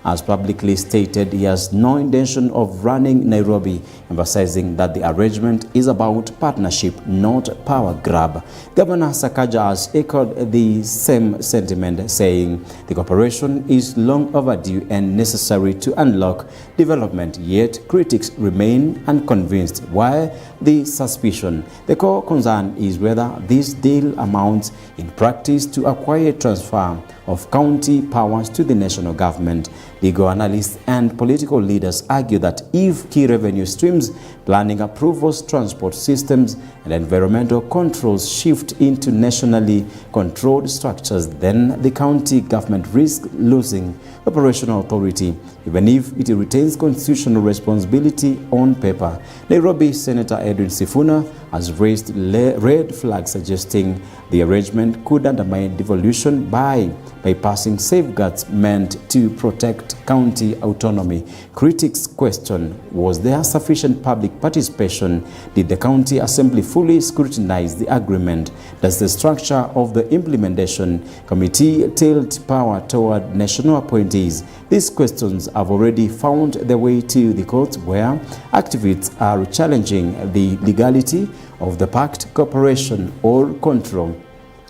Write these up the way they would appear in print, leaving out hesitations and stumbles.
has publicly stated he has no intention of running Nairobi, emphasizing that the arrangement is about partnership, not power grab. Governor Sakaja has echoed the same sentiment, saying the cooperation is long overdue and necessary to unlock development, yet critics remain unconvinced. Why the suspicion? The core concern is whether this deal amounts in practice to a quiet transfer of county powers to the national government. Legal analysts and political leaders argue that if key revenue streams, planning approvals, transport systems, and environmental controls shift into nationally controlled structures, then the county government risks losing operational authority, even if it retains constitutional responsibility on paper. Nairobi Senator Edwin Sifuna has raised red flags suggesting the arrangement could undermine devolution by bypassing safeguards meant to protect county autonomy. Critics question, was there sufficient public participation? Did the county assembly fully scrutinize the agreement? Does the structure of the implementation committee tilt power toward national appointees? These questions have already found their way to the courts, where activists are challenging the legality of the pact, cooperation, or control.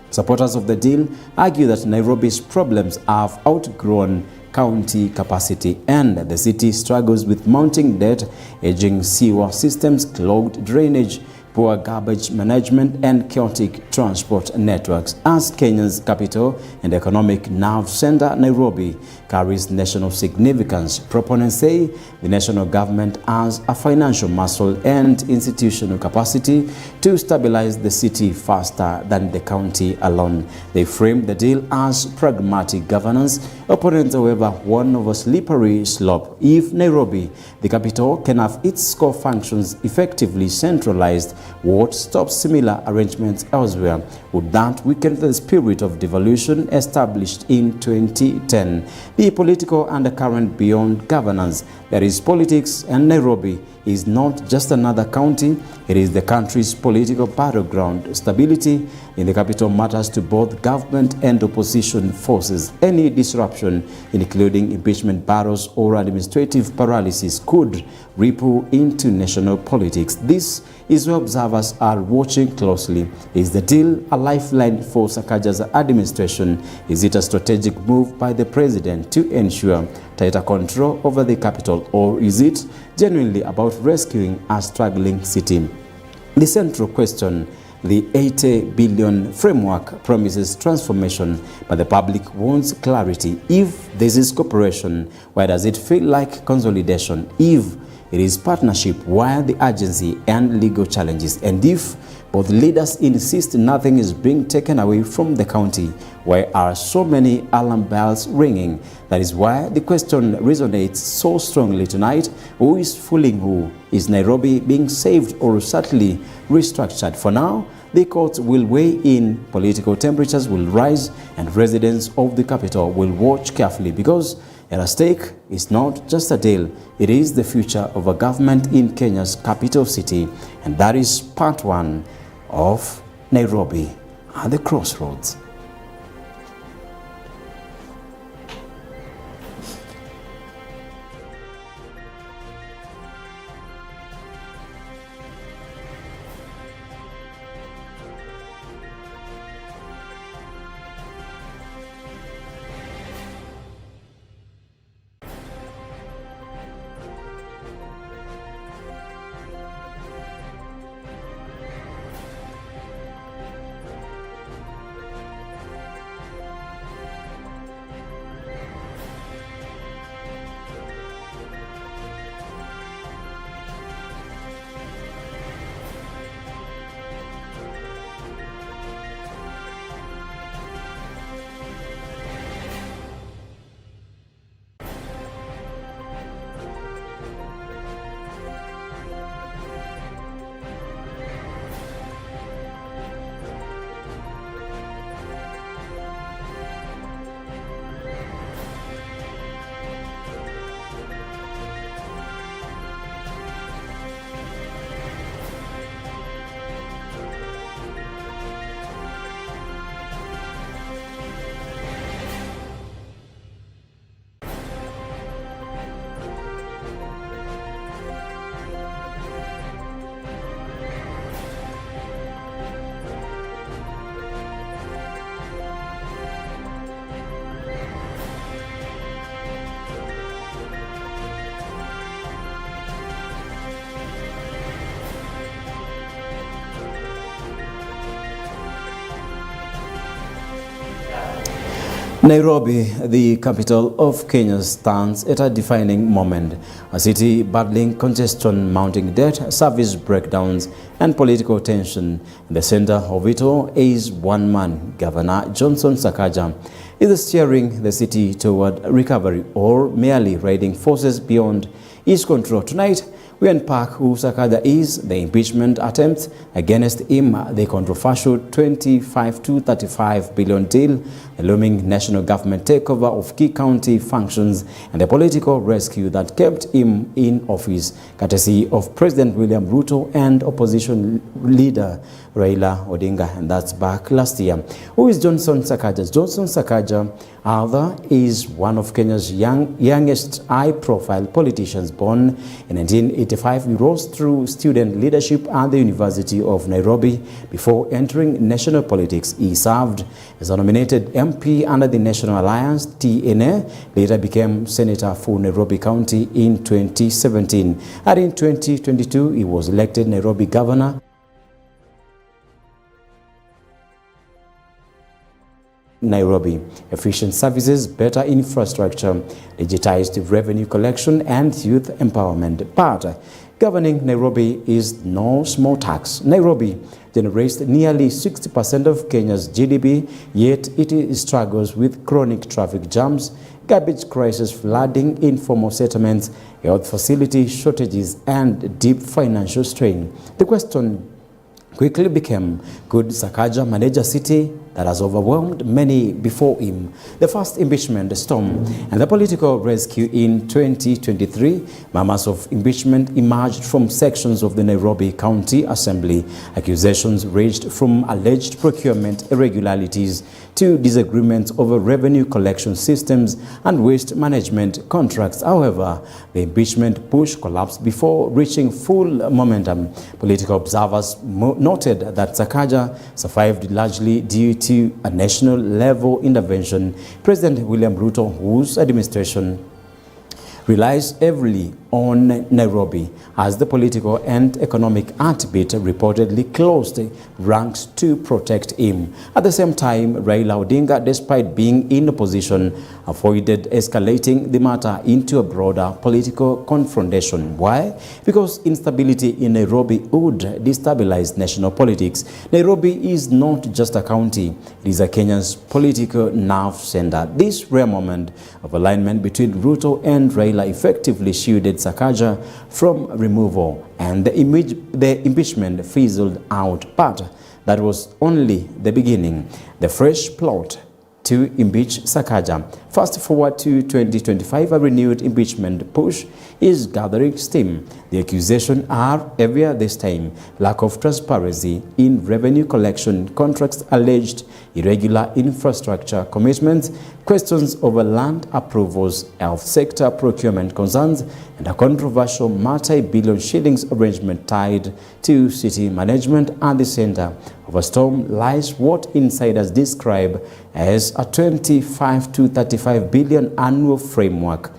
Supporters of the deal argue that Nairobi's problems have outgrown county capacity, and the city struggles with mounting debt, aging sewer systems, clogged drainage, poor garbage management, and chaotic transport networks. As Kenya's capital and economic nerve center, Nairobi carries national significance. Proponents say the national government has a financial muscle and institutional capacity to stabilize the city faster than the county alone. They frame the deal as pragmatic governance. Opponents, however, warn of a slippery slope. If Nairobi, the capital, can have its core functions effectively centralized, what stops similar arrangements elsewhere? Would that weaken the spirit of devolution established in 2010? The political undercurrent beyond governance, there is politics, and Nairobi is not just another county, it is the country's political battleground. Stability in the capital matters to both government and opposition forces. Any disruption, including impeachment battles or administrative paralysis, could ripple into national politics. This is where observers are watching closely. Is the deal a lifeline for Sakaja's administration? Is it a strategic move by the president to ensure tighter control over the capital, or is it genuinely about rescuing a struggling city? The central question: the 80 billion framework promises transformation, but the public wants clarity. If this is cooperation, why does it feel like consolidation? If it is partnership, why the urgency and legal challenges? And if both leaders insist nothing is being taken away from the county, why are so many alarm bells ringing? That is why the question resonates so strongly tonight. Who is fooling who? Is Nairobi being saved or subtly restructured? For now, the courts will weigh in, political temperatures will rise, and residents of the capital will watch carefully, because at stake is not just a deal, it is the future of a government in Kenya's capital city. And that is part one of Nairobi at the Crossroads. Nairobi, the capital of Kenya, stands at a defining moment. A city battling congestion, mounting debt, service breakdowns, and political tension. In the center of it all is one man, Governor Johnson Sakaja. Is he steering the city toward recovery or merely riding forces beyond his control? Tonight, we unpack who Sakaja is, the impeachment attempts against him, the controversial 25 to 35 billion deal, the looming national government takeover of key county functions, and the political rescue that kept him in office, courtesy of President William Ruto and opposition leader Raila Odinga, and that's back last year. Who is Johnson Sakaja? Johnson Sakaja is one of Kenya's youngest high-profile politicians. Born in 1985, he rose through student leadership at the University of Nairobi before entering national politics. He served as a nominated MP under the National Alliance, TNA, later became Senator for Nairobi County in 2017. And in 2022, he was elected Nairobi Governor. Nairobi, efficient services, better infrastructure, digitized revenue collection, and youth empowerment. But governing Nairobi is no small task. Nairobi generates nearly 60% of Kenya's GDP, yet it struggles with chronic traffic jams, garbage crisis, flooding, informal settlements, health facility shortages, and deep financial strain. The question quickly became, could Sakaja manage a city that has overwhelmed many before him? The first impeachment storm and the political rescue in 2023, murmurs of impeachment emerged from sections of the Nairobi County Assembly. Accusations ranged from alleged procurement irregularities to disagreements over revenue collection systems and waste management contracts. However, the impeachment push collapsed before reaching full momentum. Political observers noted that Sakaja survived largely due to a national-level intervention. President William Ruto, whose administration relies heavily on Nairobi as the political and economic heartbeat, reportedly closed ranks to protect him. At the same time, Raila Odinga, despite being in opposition, avoided escalating the matter into a broader political confrontation. Why? Because instability in Nairobi would destabilize national politics. Nairobi is not just a county, it is a Kenya's political nerve center. This rare moment of alignment between Ruto and Raila effectively shielded Sakaja from removal, and the impeachment fizzled out. But that was only the beginning. The fresh plot to impeach Sakaja. Fast forward to 2025, a renewed impeachment push is gathering steam. The accusations are heavier this time: lack of transparency in revenue collection contracts, alleged irregular infrastructure commitments, questions over land approvals, health sector procurement concerns, and a controversial multi-billion shillings arrangement tied to city management. At the center of a storm lies what insiders describe as a 25 to 35 billion annual framework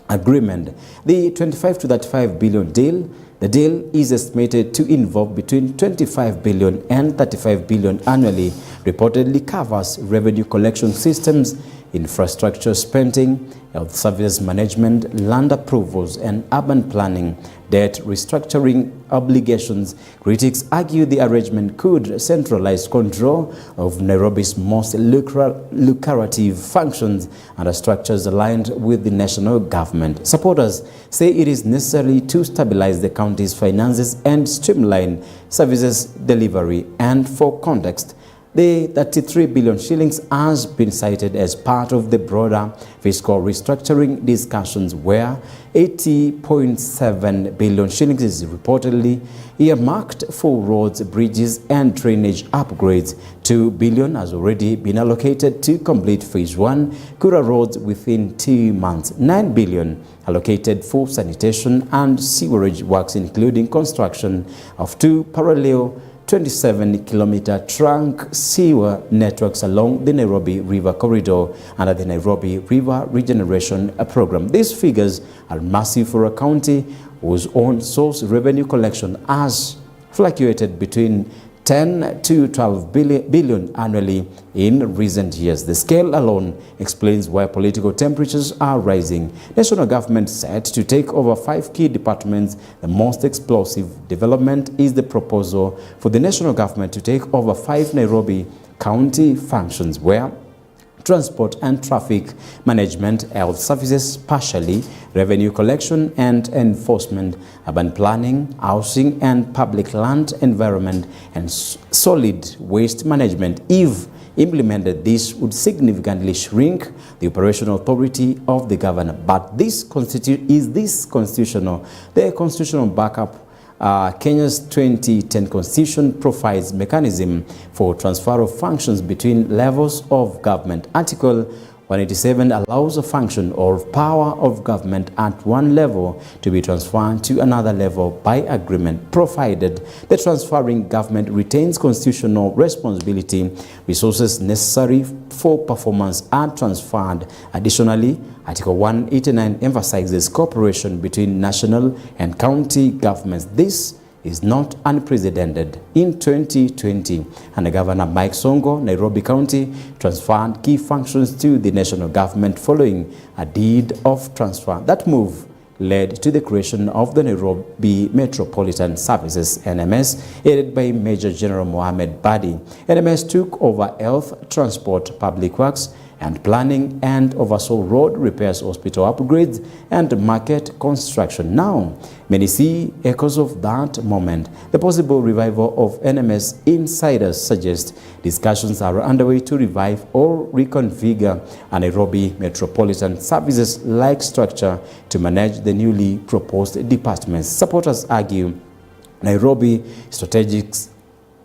agreement. The 25 to 35 billion deal, the deal is estimated to involve between 25 billion and 35 billion annually, reportedly covers revenue collection systems, infrastructure spending, health services management, land approvals, and urban planning, debt restructuring obligations. Critics argue the arrangement could centralize control of Nairobi's most lucrative functions and structures aligned with the national government. Supporters say it is necessary to stabilize the county's finances and streamline services delivery. And for context, the 33 billion shillings has been cited as part of the broader fiscal restructuring discussions, where 80.7 billion shillings is reportedly earmarked for roads, bridges, and drainage upgrades. 2 billion has already been allocated to complete phase 1 Kura roads within 2 months. 9 billion allocated for sanitation and sewerage works, including construction of 2 parallel 27-kilometer trunk sewer networks along the Nairobi River Corridor under the Nairobi River Regeneration Program. These figures are massive for a county whose own source revenue collection has fluctuated between 10 to 12 billion annually in recent years. The scale alone explains why political temperatures are rising. National government set to take over 5 key departments. The most explosive development is the proposal for the national government to take over 5 Nairobi county functions, where transport and traffic management, health services, partially, revenue collection and enforcement, urban planning, housing and public land environment, and solid waste management. If implemented, this would significantly shrink the operational authority of the governor. But this constitutional? The constitutional backup. Kenya's 2010 constitution provides mechanism for transfer of functions between levels of government. Article 187 allows a function or power of government at one level to be transferred to another level by agreement, provided the transferring government retains constitutional responsibility. Resources necessary for performance are transferred. Additionally, Article 189 emphasizes cooperation between national and county governments. This is not unprecedented. In 2020, and Governor Mike Songo, Nairobi County, transferred key functions to the national government following a deed of transfer. That move led to the creation of the Nairobi Metropolitan Services, NMS, headed by Major General Mohamed Badi. NMS took over health, transport, public works, and planning, and oversaw road repairs, hospital upgrades, and market construction. Now, many see echoes of that moment. The possible revival of NMS insiders suggest discussions are underway to revive or reconfigure a Nairobi Metropolitan Services-like structure to manage the newly proposed departments. Supporters argue Nairobi strategic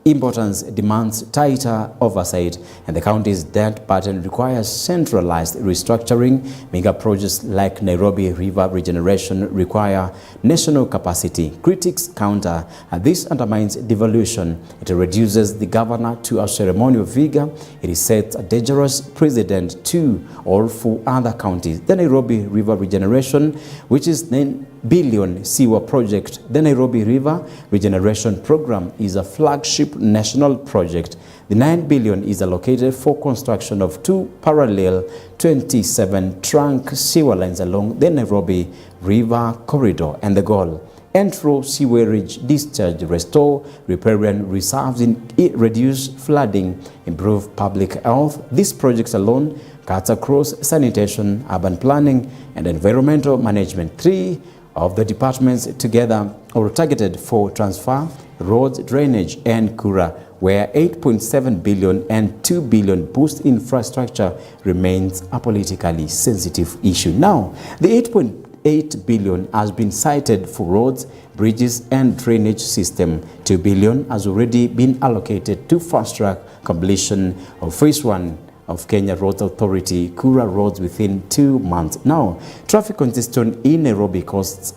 importance demands tighter oversight, and the county's debt burden requires centralized restructuring. Mega projects like Nairobi River regeneration require national capacity. Critics counter this undermines devolution. It reduces the governor to a ceremonial figure. It sets a dangerous precedent to or for other counties. The Nairobi River regeneration, which is 9 billion sewer project. The Nairobi River Regeneration Program is a flagship national project. The 9 billion is allocated for construction of 2 parallel 27 trunk sewer lines along the Nairobi River corridor, and the goal: ensure sewerage discharge, restore riparian reserves, reduce flooding, improve public health. These projects alone cuts across sanitation, urban planning, and environmental management. 3 of the departments together or targeted for transfer: roads, drainage, and Kura, where 8.7 billion and 2 billion boost infrastructure remains a politically sensitive issue. Now, the 8.8 billion has been cited for roads, bridges, and drainage system. 2 billion has already been allocated to fast-track completion of Phase 1 of Kenya Roads Authority, Kura roads, within 2 months. Now, traffic congestion in Nairobi costs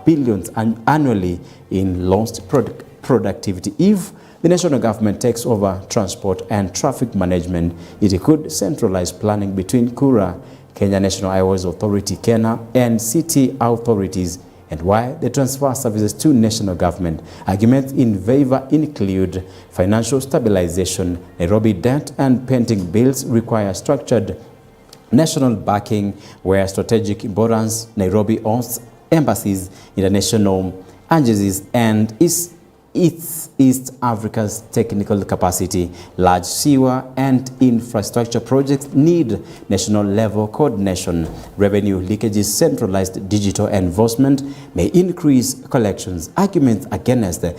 billions annually in lost productivity. If the national government takes over transport and traffic management, it could centralize planning between Kura, Kenya National Highways Authority, Kenya, and city authorities. And why the transfer services to national government? Arguments in favor include financial stabilization. Nairobi debt and pending bills require structured national backing, where strategic importance. Nairobi owns embassies, international agencies, and is East Africa's technical capacity. Large sewer and infrastructure projects need national level coordination. Revenue leakages, centralized digital enforcement may increase collections. Arguments against the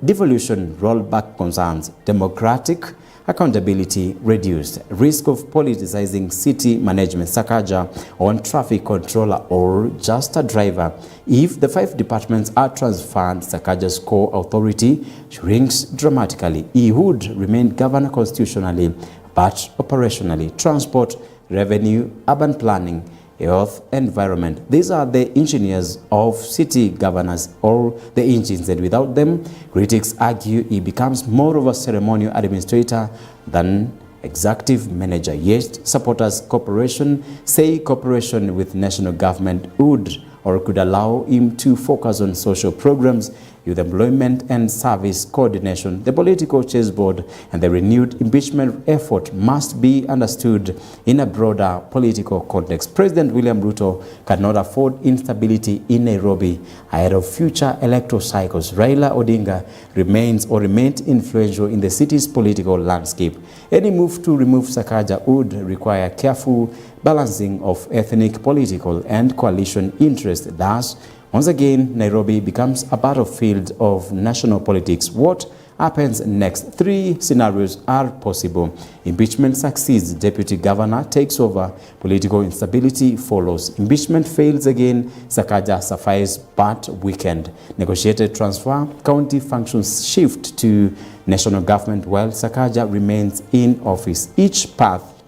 devolution rollback concerns: democratic accountability reduced, risk of politicizing city management. Sakaja on traffic controller or just a driver. If the 5 departments are transferred, Sakaja's core authority shrinks dramatically. He would remain governor constitutionally, but operationally: transport, revenue, urban planning, health, environment. These are the engineers of city governors, or the engines, and without them, critics argue he becomes more of a ceremonial administrator than executive manager. Yet, supporters say cooperation with national government would or could allow him to focus on social programs youth employment and service coordination, the political chessboard, and the renewed impeachment effort must be understood in a broader political context. President William Ruto cannot afford instability in Nairobi ahead of future electoral cycles. Raila Odinga remained influential in the city's political landscape. Any move to remove Sakaja would require careful balancing of ethnic, political, and coalition interests. Thus, once again, Nairobi becomes a battlefield of national politics. What happens next? Three scenarios are possible. Impeachment succeeds, deputy governor takes over, political instability follows. Impeachment fails again, Sakaja suffices but weakened. Negotiated transfer, county functions shift to national government while Sakaja remains in office. Each path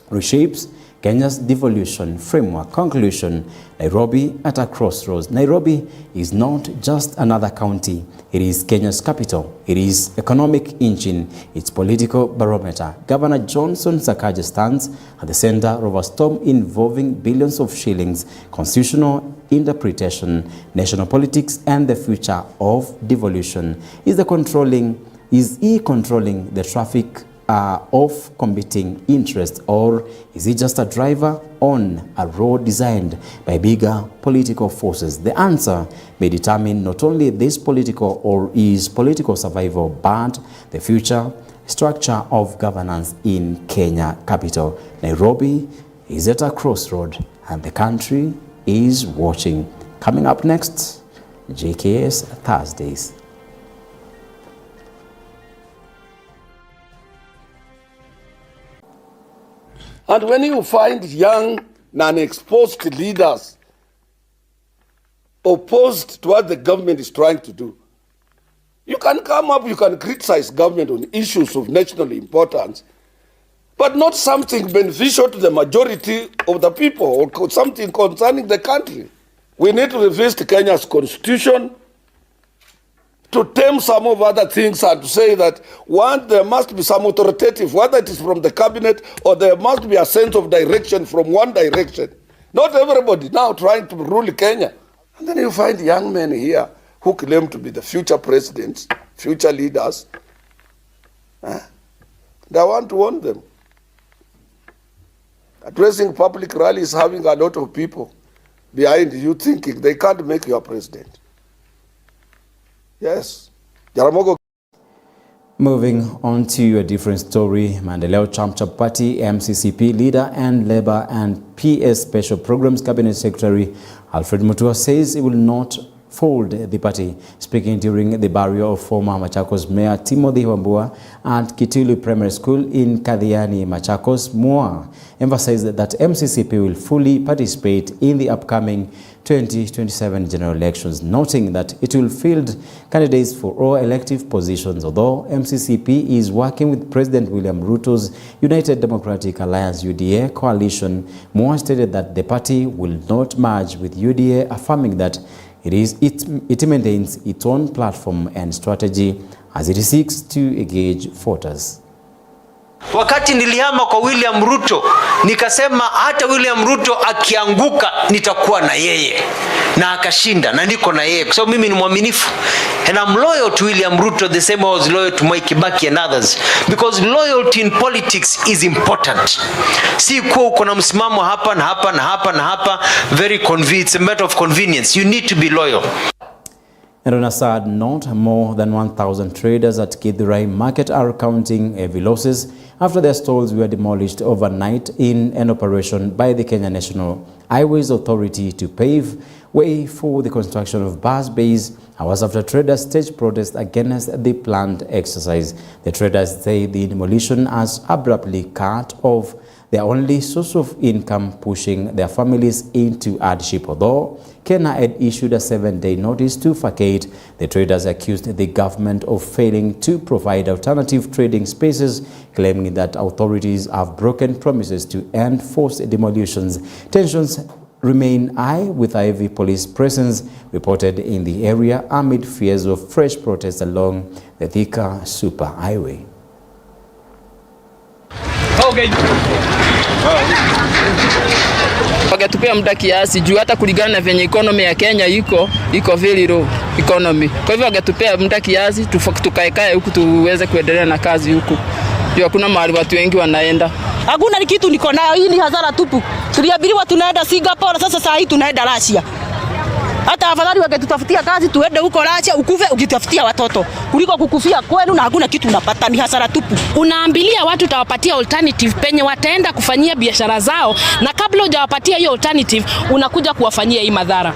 reshapes Kenya's devolution framework. Conclusion: Nairobi at a crossroads. Nairobi is not just another county. It is Kenya's capital. It is economic engine. Its political barometer. Governor Johnson Sakaja stands at the center of a storm involving billions of shillings, constitutional interpretation, national politics, and the future of devolution. Is he controlling the traffic of competing interests, or is he just a driver on a road designed by bigger political forces? The answer may determine not only this political or his political survival, but the future structure of governance in Kenya capital. Nairobi is at a crossroad and the country is watching. Coming up next, JKS Thursdays. And when you find young, non-exposed leaders opposed to what the government is trying to do, you can come up, you can criticize government on issues of national importance, but not something beneficial to the majority of the people or something concerning the country. We need to revisit Kenya's constitution to tame some of other things and to say that, one, there must be some authoritative, whether it is from the cabinet or there must be a sense of direction from one direction. Not everybody now trying to rule Kenya. And then you find young men here who claim to be the future presidents, future leaders. They want to warn them. Addressing public rallies, having a lot of people behind you thinking they can't make you a president. Yes. Jaramogo. Moving on to a different story, Maendeleo Chap Party MCCP leader and Labour and PS Special Programs Cabinet Secretary Alfred Mutua says he will not fold the party. Speaking during the burial of former Machakos Mayor Timothy Wambua at Kitilu Primary School in Kadhiani, Machakos, Moa emphasized that MCCP will fully participate in the upcoming 2027 general elections, noting that it will field candidates for all elective positions. Although MCCP is working with President William Ruto's United Democratic Alliance UDA coalition, Moa stated that the party will not merge with UDA, affirming that it maintains its own platform and strategy as it seeks to engage voters. Wakati nilihama kwa William Ruto, nikasema hata William Ruto akianguka nitakuwa na yeye, na akashinda na niko na yeye kwa sababu mimi ni mwaminifu. And I'm loyal to William Ruto the same I was loyal to Mwai Kibaki and others, because loyalty in politics is important. Si kuwa uko na msimamo hapa na hapa na hapa na hapa, very convenient, it's a matter of convenience. You need to be loyal. And on a sad note, more than 1,000 traders at Githurai Market are counting heavy losses after their stalls were demolished overnight in an operation by the Kenya National Highways Authority to pave way for the construction of bus bays, hours after traders staged protest against the planned exercise. The traders say the demolition has abruptly cut off their only source of income, pushing their families into hardship. Although Kenya had issued a 7-day notice to vacate, the traders accused the government of failing to provide alternative trading spaces, claiming that authorities have broken promises to end forced demolitions. Tensions remain high with a heavy police presence reported in the area amid fears of fresh protests along the Thika Super Highway. Okay. Wakatupea muda kiasi juu hata kulingana na venye economy ya Kenya iko very low economy. Kwa hivyo wakatupea muda kiasi tukaekae huku tuweze kuendelea na kazi huku. Juu hakuna mahali watu wengi wanaenda. Hakuna kitu niko nayo, hii ni hasara tupu. Tuliambiwa tunaenda Singapore, sasa saa hii tunaenda Russia. Hata afadhali wakatutafutia kazi tuende huko Russia ukufe ukitafutia watoto kuliko kukufia kwenu na hakuna kitu unapata, ni hasara tupu. Unaambilia watu utawapatia alternative penye wataenda kufanyia biashara zao, na kabla hujawapatia hiyo alternative unakuja kuwafanyia hii madhara.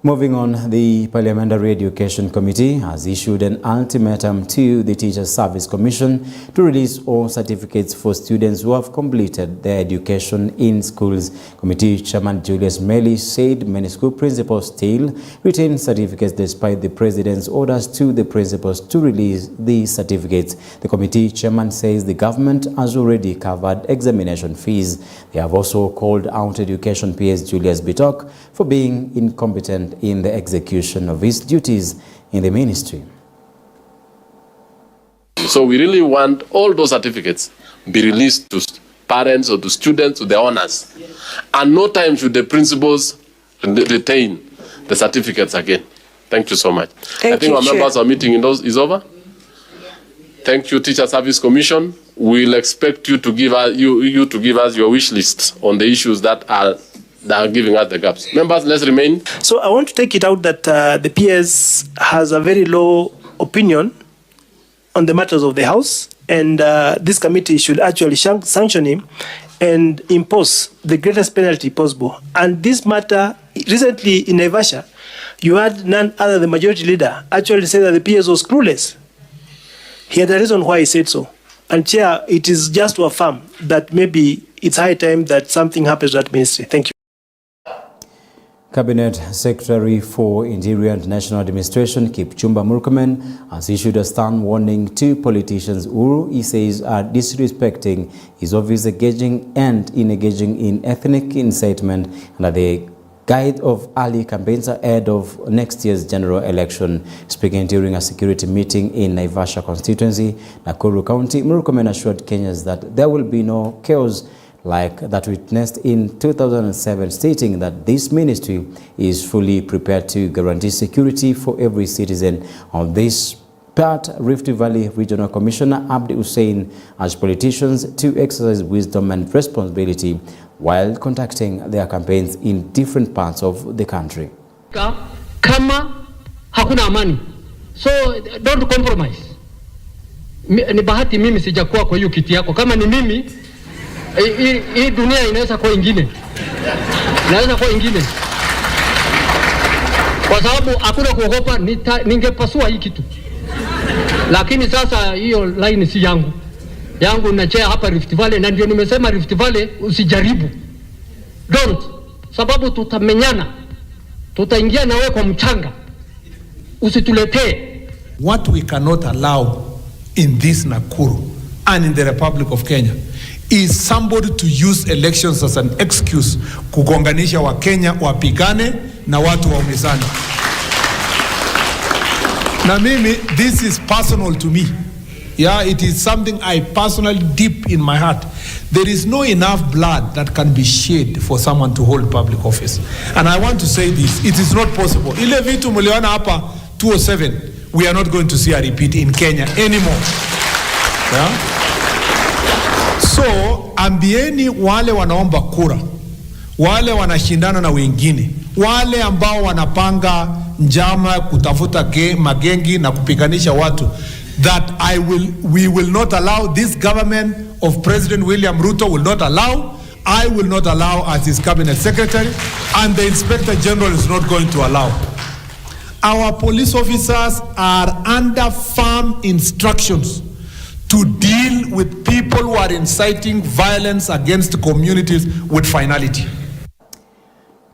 Moving on, the Parliamentary Education Committee has issued an ultimatum to the Teachers Service Commission to release all certificates for students who have completed their education in schools. Committee Chairman Julius Meli said many school principals still retain certificates despite the President's orders to the principals to release these certificates. The committee chairman says the government has already covered examination fees. They have also called out Education PS Julius Bitok for being incompetent in the execution of his duties in the ministry. So we really want all those certificates be released to parents or to students, to their owners. And no time should the principals retain the certificates again. Thank you so much. I think our members are meeting is over. Thank you, Teacher Service Commission. We'll expect you to give us your wish list on the issues that are giving us the gaps. Members, let's remain. So I want to take it out that the PS has a very low opinion on the matters of the House, and this committee should actually sanction him and impose the greatest penalty possible. And this matter, recently in Naivasha, you had none other than the majority leader actually say that the PS was clueless. He had a reason why he said so. And Chair, it is just to affirm that maybe it's high time that something happens to that ministry. Thank you. Cabinet Secretary for Interior and National Administration Kipchumba Murkomen has issued a stern warning to politicians who he says are disrespecting his office, engaging in ethnic incitement under the guide of early campaigns ahead of next year's general election. Speaking during a security meeting in Naivasha constituency, Nakuru County, Murkomen assured Kenyans that there will be no chaos like that witnessed in 2007, stating that this ministry is fully prepared to guarantee security for every citizen. On this part, Rift Valley Regional Commissioner Abdi Hussein urged politicians to exercise wisdom and responsibility while conducting their campaigns in different parts of the country. Kama hakuna amani, so don't compromise. Ni bahati mimi sijakuwa kwa hiyo kiti yako. Kama ni mimi, hii dunia inaweza kuwa ingine. Inaweza kuwa ingine. Kwa sababu hakuna kuogopa, ningepasua hii kitu. Lakini sasa hiyo line si yangu. Yangu nachea hapa Rift Valley, na ndio nimesema Rift Valley usijaribu. Don't. Sababu tutamenyana. Tutaingia na wewe kwa mchanga. Usituletee. What we cannot allow in this Nakuru and in the Republic of Kenya is somebody to use elections as an excuse kugonganisha wa Kenya wapigane na watu waumizane. Na mimi, this is personal to me. Yeah, it is something I personally deep in my heart. There is no enough blood that can be shed for someone to hold public office. And I want to say this, it is not possible. Ile vitu muliona hapa 2007, we are not going to see a repeat in Kenya anymore. Yeah? So, ambieni wale wanaomba kura, wale wanashindana na wengine, wale ambao wanapanga njama kutafuta magengi na kupiganisha watu, that we will not allow, this government of President William Ruto will not allow, I will not allow as his cabinet secretary, and the Inspector General is not going to allow. Our police officers are under firm instructions to deal with people who are inciting violence against communities with finality.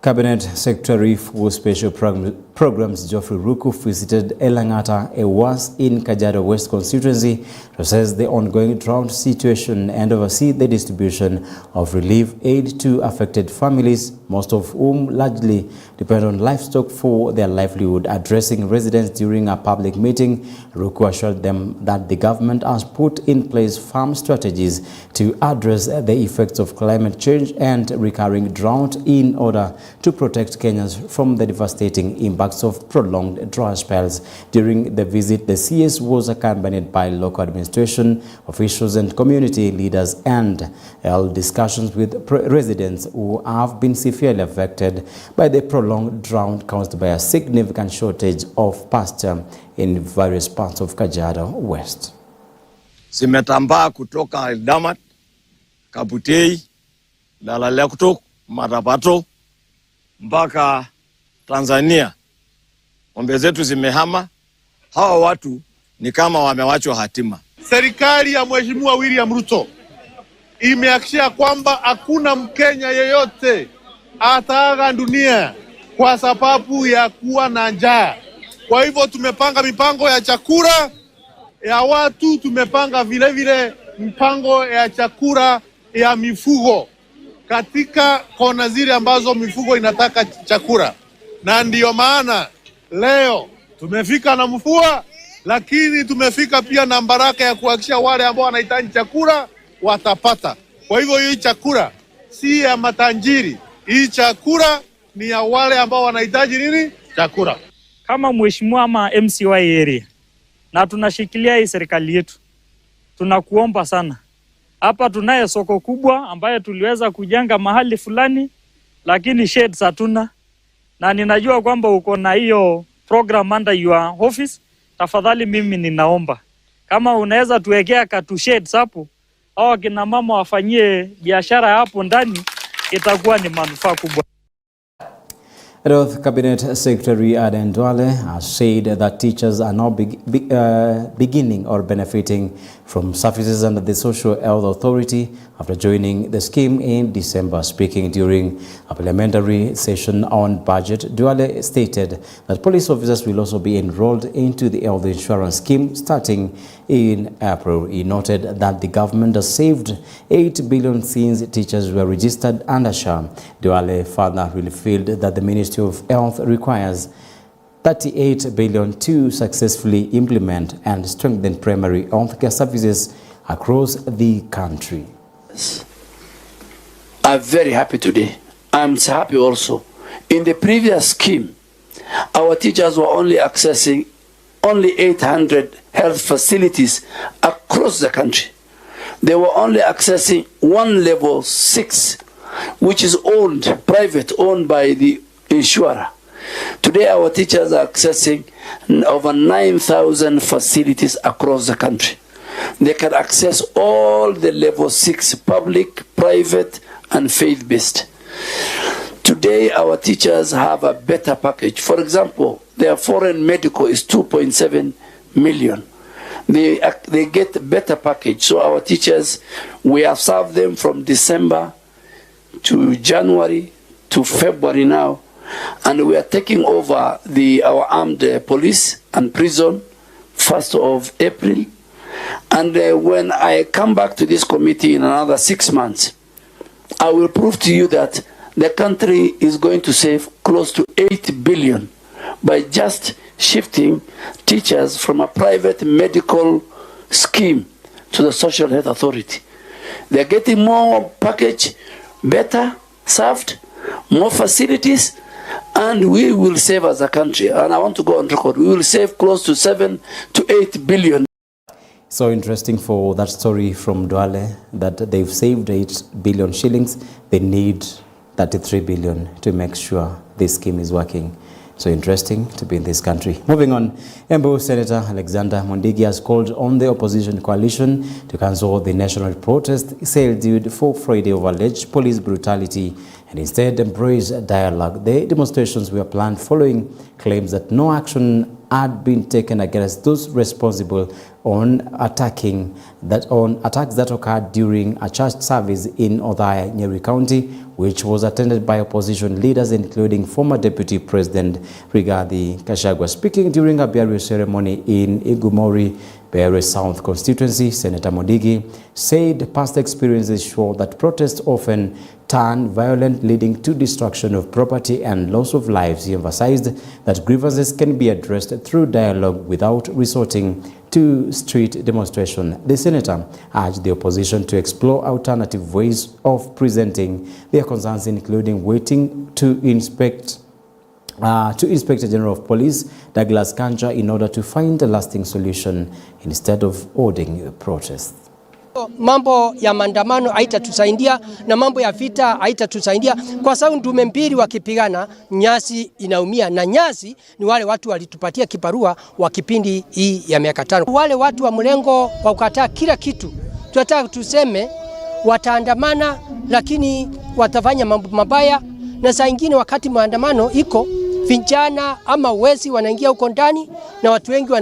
Cabinet Secretary for Special Programs Geoffrey Ruku visited Elangata, Ewas in Kajiado West constituency to assess the ongoing drought situation and oversee the distribution of relief aid to affected families, most of whom largely depend on livestock for their livelihood. Addressing residents during a public meeting, Ruku assured them that the government has put in place firm strategies to address the effects of climate change and recurring drought in order to protect Kenyans from the devastating impacts of prolonged dry spells. During the visit, the CS was accompanied by local administration, officials and community leaders, and held discussions with residents who have been severely affected by the prolonged drought caused by a significant shortage of pasture in various parts of Kajiado West. Zimetambaa kutoka Eldamat, Kabutei, Lalalekutuk, Marabato, mpaka Tanzania. Ng'ombe zetu zimehama. Hawa watu ni kama wamewachwa hatima. Serikali ya Mheshimiwa William Ruto imehakikisha kwamba hakuna Mkenya yeyote ataaga dunia kwa sababu ya kuwa na njaa. Kwa hivyo tumepanga mipango ya chakula ya watu, tumepanga vile vile mpango ya chakula ya mifugo katika kona zile ambazo mifugo inataka chakula. Na ndiyo maana leo tumefika na mvua, lakini tumefika pia na baraka ya kuhakikisha wale ambao wanahitaji chakula watapata. Kwa hivyo hii chakula si ya matajiri, hii chakula ni ya wale ambao wanahitaji nini? Chakula. Kama mheshimiwa ama MCY area, na tunashikilia hii serikali yetu, tunakuomba sana. Hapa tunaye soko kubwa ambayo tuliweza kujenga mahali fulani, lakini sheds hatuna. Na ninajua kwamba uko na hiyo program under your office. Tafadhali mimi ninaomba, kama unaweza tuwekea katu sheds hapo, au kina mama wafanyie biashara hapo ndani, itakuwa ni manufaa kubwa. Health Cabinet Secretary Aden Duale has said that teachers are now beginning or benefiting from services under the Social Health Authority after joining the scheme in December. Speaking during a parliamentary session on budget, Duale stated that police officers will also be enrolled into the health insurance scheme starting in April. He noted that the government has saved 8 billion since teachers were registered under SHA. Duale further revealed that the Ministry of Health requires 38 billion to successfully implement and strengthen primary healthcare services across the country. I'm very happy today. I'm happy also. In the previous scheme, our teachers were only accessing 800 health facilities across the country. They were only accessing one level 6, which is private owned by the insurer. Today our teachers are accessing over 9,000 facilities across the country. They can access all the level 6, public, private, and faith-based. Today our teachers have a better package. For example, their foreign medical is 2.7 million. They get a better package. So our teachers, we have served them from December to January to February now, and we are taking over our armed police and prison 1st of April. And when I come back to this committee in another 6 months, I will prove to you that the country is going to save close to 8 billion by just shifting teachers from a private medical scheme to the Social Health Authority. They're getting more package, better served, more facilities, and we will save as a country. And I want to go on record, we will save close to 7 to 8 billion. So interesting for that story from Duale that they've saved 8 billion shillings. They need 33 billion to make sure this scheme is working. So interesting to be in this country. Moving on, Embu Senator Alexander Mondigi has called on the opposition coalition to cancel the national protest scheduled for Friday over alleged police brutality and instead embrace dialogue. The demonstrations were planned following claims that no action had been taken against those responsible on attacks that occurred during a church service in Othaya, Nyeri County, which was attended by opposition leaders including former Deputy President Rigathi Gachagua. Speaking during a burial ceremony in Igumori, Beare South constituency, Senator Modigi said past experiences show that protests often turn violent, leading to destruction of property and loss of lives. He emphasized that grievances can be addressed through dialogue without resorting to street demonstration. The senator urged the opposition to explore alternative ways of presenting their concerns, including waiting to Inspector General of Police Douglas Kanja in order to find a lasting solution instead of ordering a protest. Mambo ya maandamano haitatusaidia na mambo ya vita haitatusaidia, kwa sababu ndume mbili wakipigana nyasi inaumia, na nyasi ni wale watu walitupatia kibarua wa kipindi hii ya miaka 5. Wale watu wa mlengo wa kukataa kila kitu, tunataka tuseme wataandamana lakini watafanya mambo mabaya, na saa nyingine wakati maandamano iko vijana ama wezi wanaingia huko ndani na watu wengi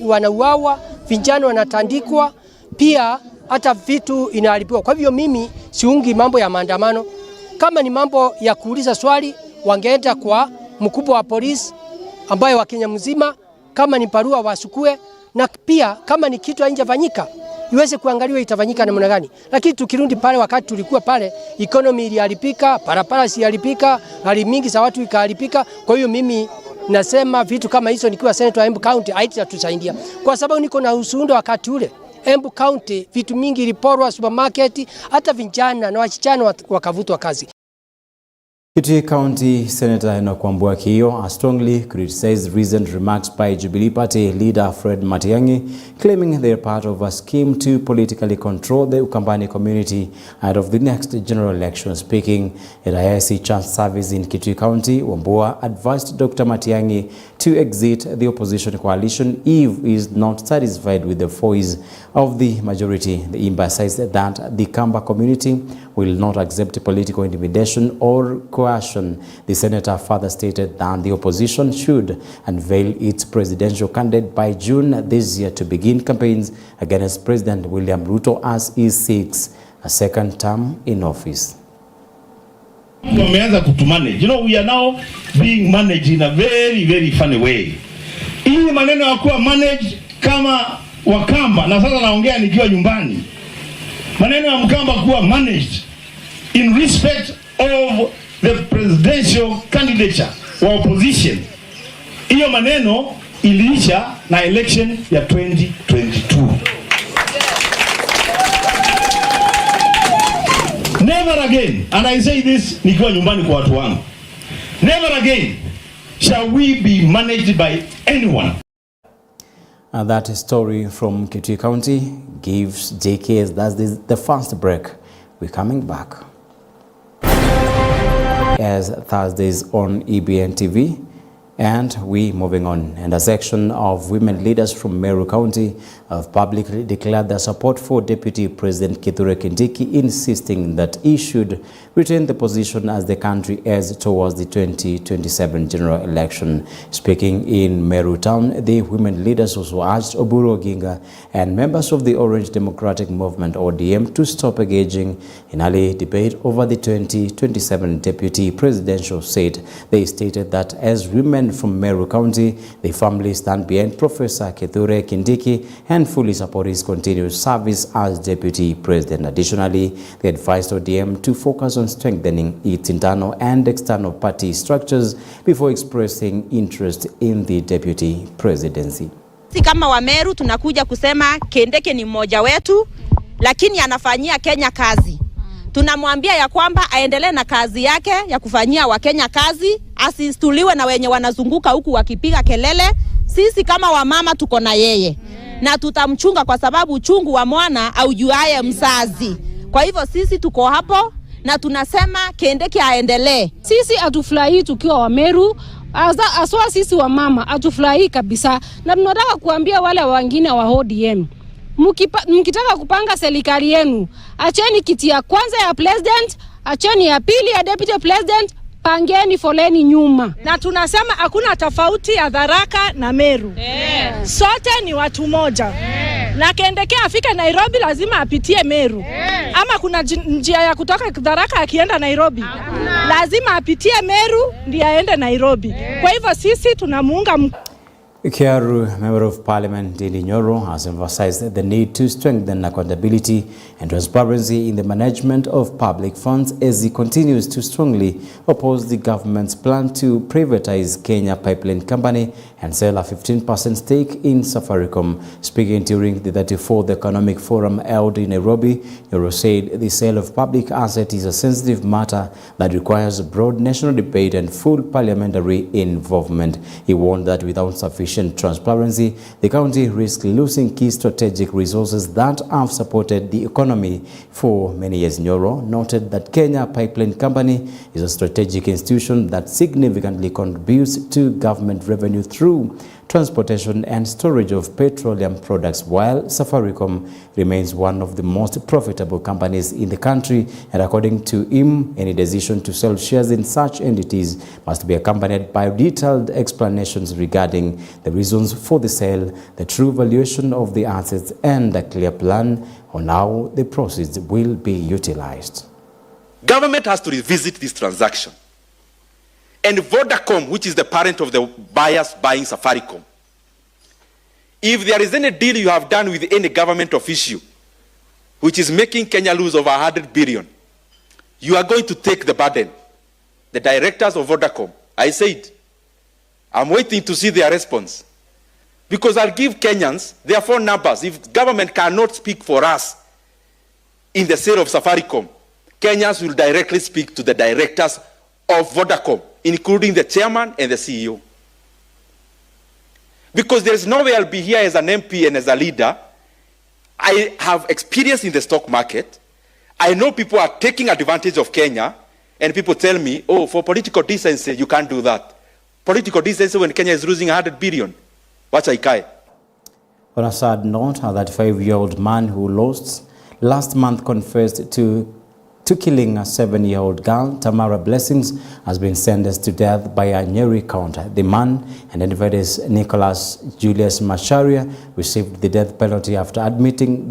wanauawa, vijana wanatandikwa, pia hata vitu inaharibiwa. Kwa hivyo mimi siungi mambo ya maandamano. Kama ni mambo ya kuuliza swali, wangeenda kwa mkubwa wa polisi ambaye wa Kenya mzima, kama ni barua wasukue, na pia kama ni kitu haijafanyika iweze kuangaliwa itafanyika namna gani. Lakini tukirudi pale wakati tulikuwa pale, economy iliharibika, barabara iliharibika, hali mingi za watu ikaharibika. Kwa hiyo mimi nasema vitu kama hizo nikiwa senator wa Embu County haitatusaidia, kwa sababu niko na usundo wakati ule Embu County vitu mingi iliporwa, supermarket, hata vijana na wasichana wakavutwa kazi. Kitui County Senator Enoch Wambua Kiyo strongly criticized recent remarks by Jubilee Party leader Fred Matiang'i, claiming they are part of a scheme to politically control the Ukambani community ahead of the next general election. Speaking at a IIC church service in Kitui County, Wambua advised Dr. Matiang'i to exit the opposition coalition if he is not satisfied with the voice of the majority. The emphasized that the Kamba community will not accept political intimidation or coercion. The senator further stated that the opposition should unveil its presidential candidate by June this year to begin campaigns against President William Ruto as he seeks a second term in office. Wameanza kutumanage. You know, we are now being managed in a very, very funny way. Hii maneno ya kuwa managed kama Wakamba, na sasa naongea nikiwa nyumbani. Maneno ya Mkamba kuwa managed in respect of the presidential candidature wa opposition. Hiyo maneno iliisha na election ya 2022. Never again, and I say this nikiwa nyumbani kwa watu wangu, never again shall we be managed by anyone. And that story from Kitui County gives JKS, that's the first break. We're coming back. As Thursdays on EBN TV, and we moving on. And a section of women leaders from Meru County have publicly declared their support for Deputy President Kithure Kindiki, insisting that he should retain the position as the country heads towards the 2027 general election. Speaking in Meru Town, the women leaders also urged Oburu Oginga and members of the Orange Democratic Movement (ODM) to stop engaging in early debate over the 2027 deputy presidential seat. They stated that as women from Meru County, the family stand behind Professor Kithure Kindiki and fully support his continued service as deputy president. Additionally, they advised ODM to focus on strengthening its internal and external party structures before expressing interest in the deputy presidency. Kama wa Meru tunakuja kusema Kindiki ni mmoja wetu, lakini anafanyia Kenya kazi. Tunamwambia ya kwamba aendelee na kazi yake ya kufanyia Wakenya kazi, asistuliwe na wenye wanazunguka huku wakipiga kelele. Sisi kama wamama tuko na yeye na tutamchunga, kwa sababu uchungu wa mwana aujuaye mzazi. Kwa hivyo sisi tuko hapo na tunasema Kindiki aendelee. Sisi atufurahi tukiwa wa Meru, aswa sisi wa mama atufurahi kabisa, na tunataka kuambia wale wengine wa ODM, mkitaka kupanga serikali yenu, acheni kiti ya kwanza ya president, acheni ya pili ya deputy president, pangeni foleni nyuma. Na tunasema hakuna tofauti ya Tharaka na Meru. Sote ni watu moja. Na Kindiki afike Nairobi lazima apitie Meru. Ama kuna njia ya kutoka Tharaka akienda Nairobi? Lazima apitie Meru ndiye aende Nairobi. Kwa hivyo sisi tunamuunga Kiaru, Member of Parliament Dili Nyoro, has emphasized the need to strengthen accountability and transparency in the management of public funds as he continues to strongly oppose the government's plan to privatize Kenya Pipeline Company and sell a 15% stake in Safaricom. Speaking during the 34th Economic Forum held in Nairobi, Nyoro said the sale of public assets is a sensitive matter that requires broad national debate and full parliamentary involvement. He warned that without sufficient transparency, the county risks losing key strategic resources that have supported the economy for many years. Nyoro noted that Kenya Pipeline Company is a strategic institution that significantly contributes to government revenue through transportation and storage of petroleum products, while Safaricom remains one of the most profitable companies in the country. And according to him, any decision to sell shares in such entities must be accompanied by detailed explanations regarding the reasons for the sale, the true valuation of the assets, and a clear plan on how the proceeds will be utilized. Government has to revisit this transaction. And Vodacom, which is the parent of the buyers buying Safaricom, if there is any deal you have done with any government official which is making Kenya lose over 100 billion, you are going to take the burden. The directors of Vodacom, I said, I'm waiting to see their response. Because I'll give Kenyans their phone numbers. If government cannot speak for us in the sale of Safaricom, Kenyans will directly speak to the directors of Vodacom, including the chairman and the CEO. Because there is no way I'll be here as an MP and as a leader. I have experience in the stock market. I know people are taking advantage of Kenya, and people tell me, oh, for political decency, you can't do that. Political decency when Kenya is losing 100 billion. What's I? On a sad note, a 35-year-old man who lost last month confessed to killing a 7-year-old girl, Tamara Blessings, has been sentenced to death by a Nyeri county. The man, identified as Nicholas Julius Macharia, received the death penalty after admitting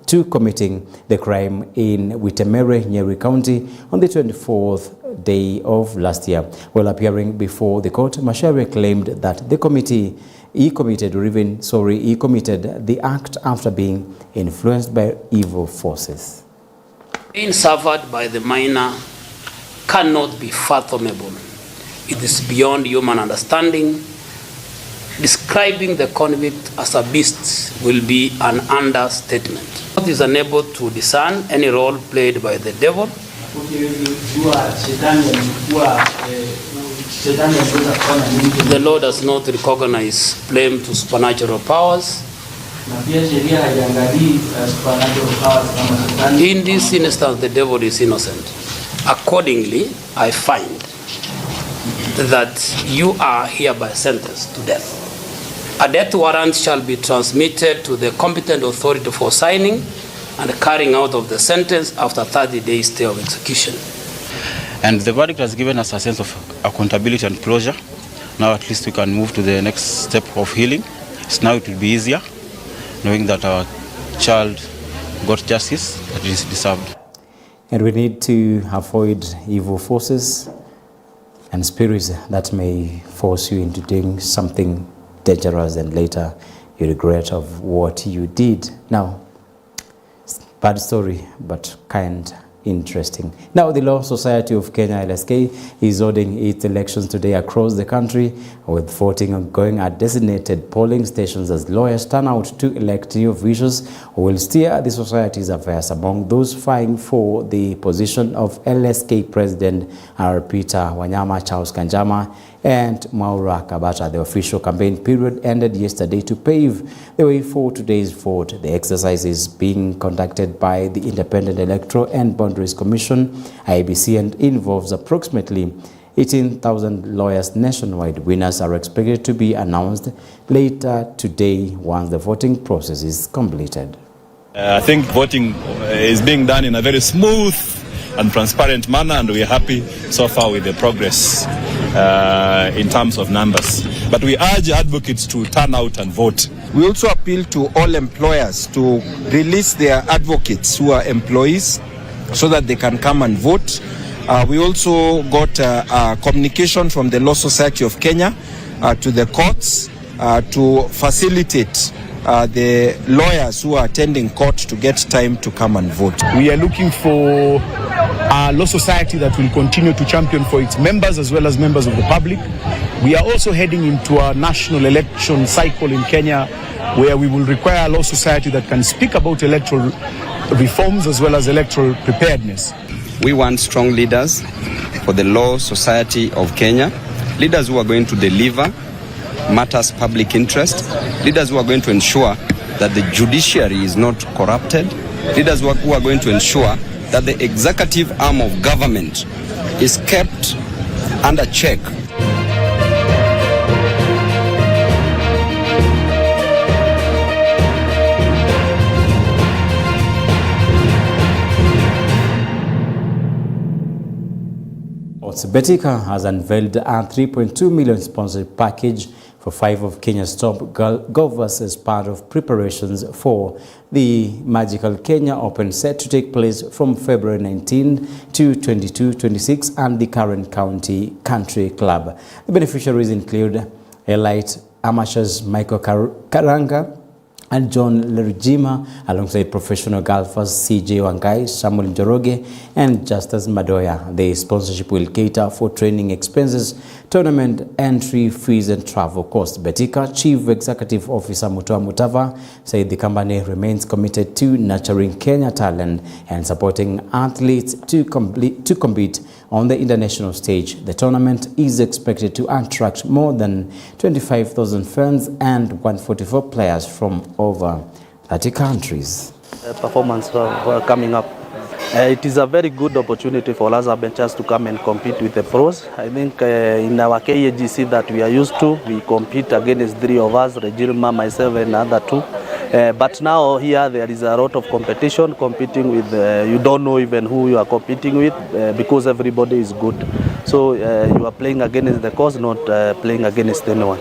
to committing the crime in Witemere, Nyeri County, on the 24th day of last year. While appearing before the court, Macharia claimed that he committed the act after being influenced by evil forces. Pain suffered by the minor cannot be fathomable. It is beyond human understanding. Describing the convict as a beast will be an understatement. God is unable to discern any role played by the devil. The Lord does not recognize blame to supernatural powers. In this instance, the devil is innocent. Accordingly, I find that you are hereby sentenced to death. A death warrant shall be transmitted to the competent authority for signing and carrying out of the sentence after 30 days stay of execution. And the verdict has given us a sense of accountability and closure. Now at least we can move to the next step of healing. So now it will be easier, knowing that our child got justice that is deserved. And we need to avoid evil forces and spirits that may force you into doing something dangerous and later you regret of what you did. Now, bad story, but kind, interesting. Now, the Law Society of Kenya, LSK, is holding its elections today across the country, with voting ongoing at designated polling stations as lawyers turn out to elect new officials who will steer the society's affairs. Among those vying for the position of LSK President are Peter Wanyama, Charles Kanjama, and Mwaura Kabata. The official campaign period ended yesterday to pave the way for today's vote. The exercise is being conducted by the Independent Electoral and Boundaries Commission, IEBC, and involves approximately 18,000 lawyers nationwide. Winners are expected to be announced later today once the voting process is completed. I think voting is being done in a very smooth and transparent manner, and we're happy so far with the progress in terms of numbers. But we urge advocates to turn out and vote. We also appeal to all employers to release their advocates who are employees so that they can come and vote. We also got communication from the Law Society of Kenya to the courts to facilitate the lawyers who are attending court to get time to come and vote. We are looking for a law society that will continue to champion for its members as well as members of the public. We are also heading into a national election cycle in Kenya where we will require a law society that can speak about electoral reforms as well as electoral preparedness. We want strong leaders for the Law Society of Kenya, leaders who are going to deliver matters public interest, leaders who are going to ensure that the judiciary is not corrupted, leaders who are going to ensure that the executive arm of government is kept under check. Betika has unveiled a 3.2 million sponsored package for 5 of Kenya's top golfers as part of preparations for the Magical Kenya Open set to take place from February 19 to 22-26 and the Karen County Country Club. The beneficiaries include elite amateurs Michael Karanga and John Lerujima, alongside professional golfers CJ Wangai, Samuel Njoroge, and Justus Madoya. The sponsorship will cater for training expenses, tournament entry fees, and travel costs. Betika Chief Executive Officer Mutua Mutava said the company remains committed to nurturing Kenya talent and supporting athletes to compete on the international stage. The tournament is expected to attract more than 25,000 fans and 144 players from over 30 countries. Performance coming up. It is a very good opportunity for us amateurs to come and compete with the pros. I think in our KAGC that we are used to, we compete against 3 of us, Regilma, myself, and other 2. But now here there is a lot of competition, competing with, you don't know even who you are competing with because everybody is good. So you are playing against the cause, not playing against anyone.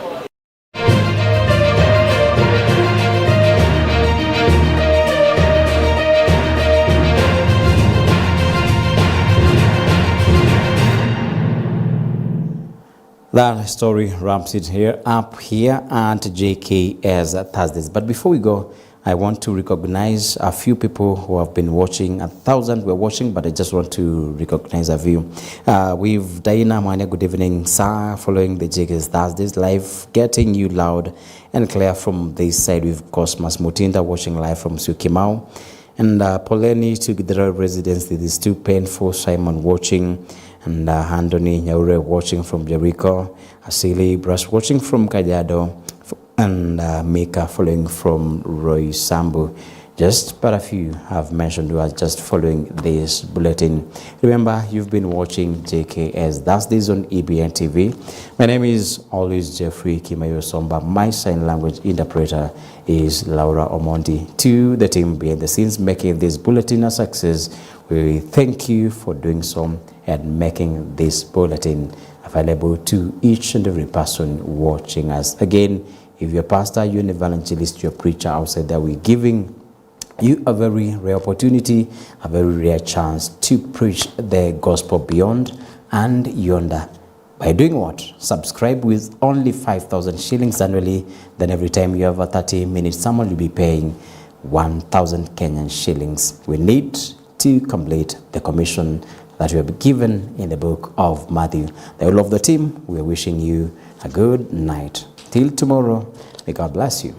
That story wraps it up here at JKS Thursdays. But before we go, I want to recognize a few people who have been watching. 1,000 were watching, but I just want to recognize a few. With Diana Mania, good evening, sir, following the JKS Thursdays live, getting you loud and clear from this side. With Cosmas Mutinda watching live from Kimaiyu. And Poleni to the residents, it is too painful. Simon watching. And Andoni Nyaure watching from Jericho, Asili Brush watching from Kajiado, and Mika following from Roy Sambu. Just but a few have mentioned who are just following this bulletin. Remember, you've been watching JKS Thursdays on EBN TV. My name is always Jeffrey Kimaiyu Somba. My sign language interpreter is Laura Omondi. To the team behind the scenes making this bulletin a success, we thank you for doing so and making this bulletin available to each and every person watching us. Again, if you're a pastor, you're an evangelist, you're a preacher outside there, we're giving you a very rare opportunity, a very rare chance to preach the gospel beyond and yonder. By doing what? Subscribe with only 5,000 shillings annually. Then every time you have a 30-minute sermon, you'll be paying 1,000 Kenyan shillings. We need to complete the commission that we have given in the book of Matthew. The whole of the team, we are wishing you a good night. Till tomorrow, may God bless you.